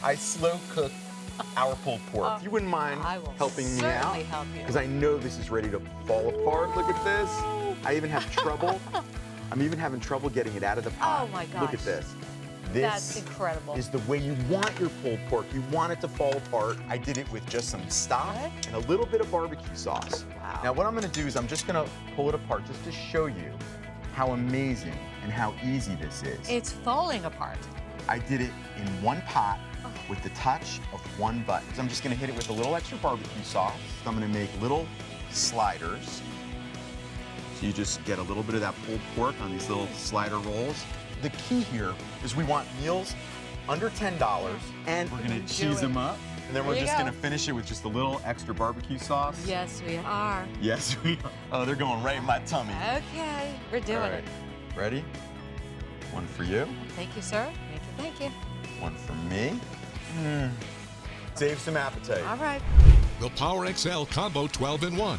I slow cook our pulled pork. If you wouldn't mind I will helping me out, certainly help you. because I know this is ready to fall apart. Look at this. I even have trouble. I'm even having trouble getting it out of the pot. Oh my Look at gosh. this. That's This incredible. is the way you want your pulled pork. You want it to fall apart. I did it with just some stock and a little bit of barbecue sauce. Wow. Now what I'm gonna do is I'm just gonna pull it apart just to show you how amazing and how easy this is. It's falling apart. I did it in one pot with the touch of one button. So I'm just gonna hit it with a little extra barbecue sauce. So I'm gonna make little sliders. So you just get a little bit of that pulled pork on these little slider rolls. The key here is we want meals under $10, and we're gonna cheese them up. And then we're just gonna finish it with just a little extra barbecue sauce. Yes, we are. Yes, we are. Oh, they're going right in my tummy. Okay, we're doing All right. it. Ready? One for you. Thank you, sir. Thank you, thank you. One for me. Save some appetite. All right. The PowerXL Combo 12-in-1.